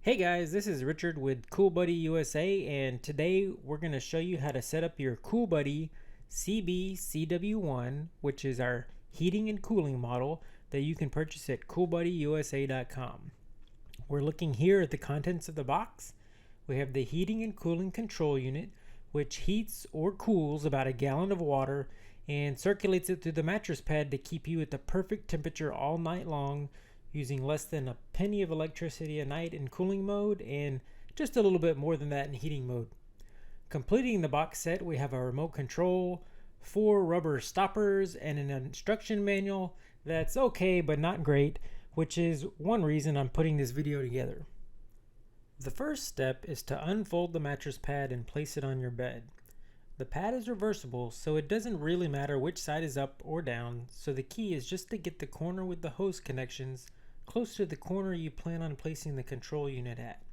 Hey guys, this is Richard with Cool Buddy USA, and today we're going to show you how to set up your Cool Buddy CB-CW1, which is our heating and cooling model that you can purchase at coolbuddyusa.com. We're looking here at the contents of the box. We have the heating and cooling control unit, which heats or cools about a gallon of water and circulates it through the mattress pad to keep you at the perfect temperature all night long, using less than a penny of electricity a night in cooling mode and just a little bit more than that in heating mode. Completing the box set, we have a remote control, 4 rubber stoppers, and an instruction manual that's okay but not great, which is one reason I'm putting this video together. The first step is to unfold the mattress pad and place it on your bed. The pad is reversible, so it doesn't really matter which side is up or down, so the key is just to get the corner with the hose connections close to the corner you plan on placing the control unit at.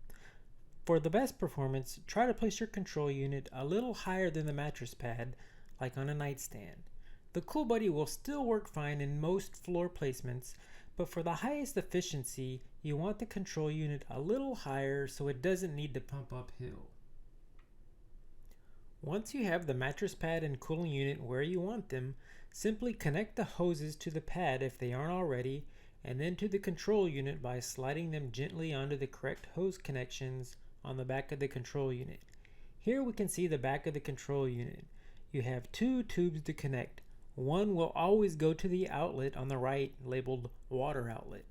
For the best performance, try to place your control unit a little higher than the mattress pad, like on a nightstand. The Cool Buddy will still work fine in most floor placements, but for the highest efficiency, you want the control unit a little higher so it doesn't need to pump uphill. Once you have the mattress pad and cooling unit where you want them, simply connect the hoses to the pad if they aren't already, and then to the control unit by sliding them gently onto the correct hose connections on the back of the control unit. Here we can see the back of the control unit. You have 2 tubes to connect. One will always go to the outlet on the right, labeled water outlet.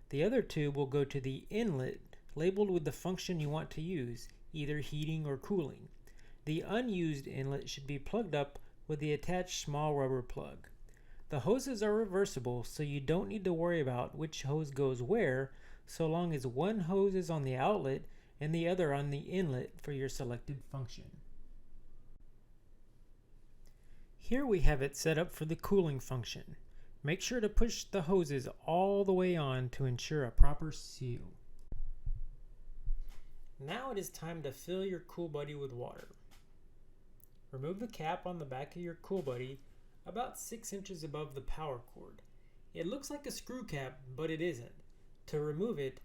The other tube will go to the inlet, labeled with the function you want to use, either heating or cooling. The unused inlet should be plugged up with the attached small rubber plug. The hoses are reversible, so you don't need to worry about which hose goes where, so long as one hose is on the outlet and the other on the inlet for your selected function. Here we have it set up for the cooling function. Make sure to push the hoses all the way on to ensure a proper seal. Now it is time to fill your Cool Buddy with water. Remove the cap on the back of your Cool Buddy about 6 inches above the power cord. It looks like a screw cap, but it isn't. To remove it,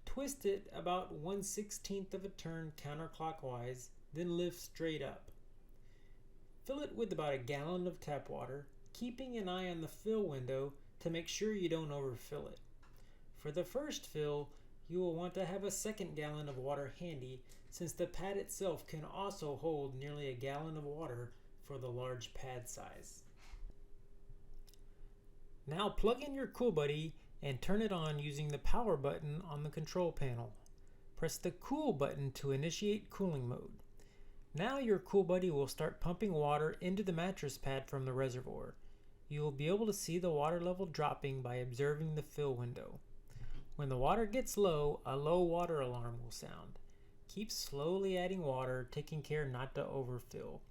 twist it about 1/16 of a turn counterclockwise, then lift straight up. Fill it with about a gallon of tap water, keeping an eye on the fill window to make sure you don't overfill it. For the first fill, you will want to have a second gallon of water handy, since the pad itself can also hold nearly a gallon of water for the large pad size. Now plug in your Cool Buddy and turn it on using the power button on the control panel. Press the Cool button to initiate cooling mode. Now your Cool Buddy will start pumping water into the mattress pad from the reservoir. You will be able to see the water level dropping by observing the fill window. When the water gets low, a low water alarm will sound. Keep slowly adding water, taking care not to overfill.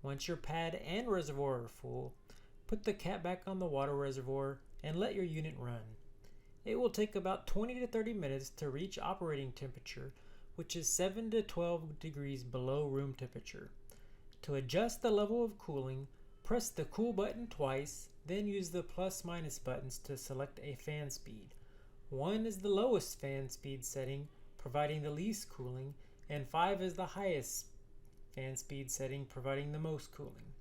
Once your pad and reservoir are full, put the cap back on the water reservoir and let your unit run. It will take about 20 to 30 minutes to reach operating temperature, which is 7 to 12 degrees below room temperature. To adjust the level of cooling, press the Cool button twice, then use the plus/minus buttons to select a fan speed. 1 is the lowest fan speed setting, providing the least cooling, and 5 is the highest fan speed setting, providing the most cooling.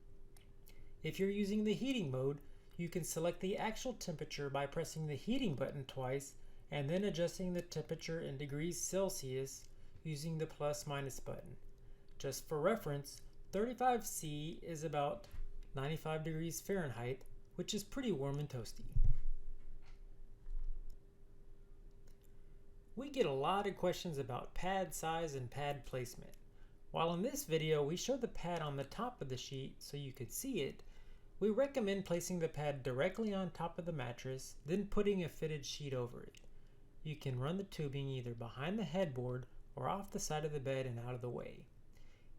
If you're using the heating mode, you can select the actual temperature by pressing the heating button twice and then adjusting the temperature in degrees Celsius using the plus/minus button. Just for reference, 35°C is about 95 degrees Fahrenheit, which is pretty warm and toasty. We get a lot of questions about pad size and pad placement. While in this video we show the pad on the top of the sheet so you could see it, we recommend placing the pad directly on top of the mattress, then putting a fitted sheet over it. You can run the tubing either behind the headboard or off the side of the bed and out of the way.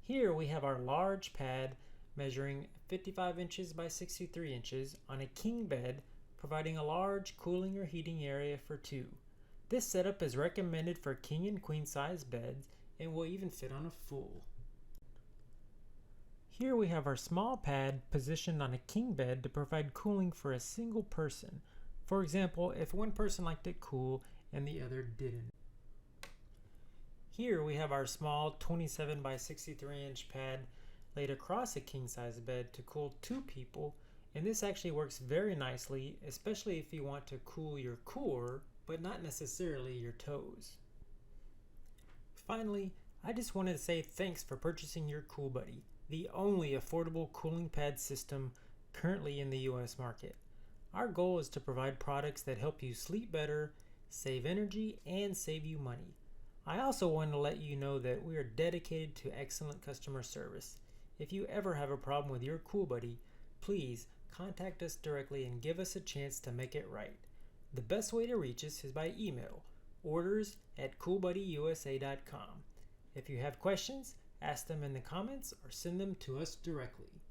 Here we have our large pad measuring 55 inches by 63 inches on a king bed, providing a large cooling or heating area for 2. This setup is recommended for king and queen size beds and will even fit on a full. Here we have our small pad positioned on a king bed to provide cooling for a single person. For example, if one person liked it cool and the other didn't. Here we have our small 27 by 63 inch pad laid across a king size bed to cool 2 people, and this actually works very nicely, especially if you want to cool your core but not necessarily your toes. Finally, I just wanted to say thanks for purchasing your Cool Buddy, the only affordable cooling pad system currently in the US market. Our goal is to provide products that help you sleep better, save energy, and save you money. I also wanted to let you know that we are dedicated to excellent customer service. If you ever have a problem with your Cool Buddy, please contact us directly and give us a chance to make it right. The best way to reach us is by email, orders@coolbuddyusa.com. If you have questions, ask them in the comments or send them to us directly.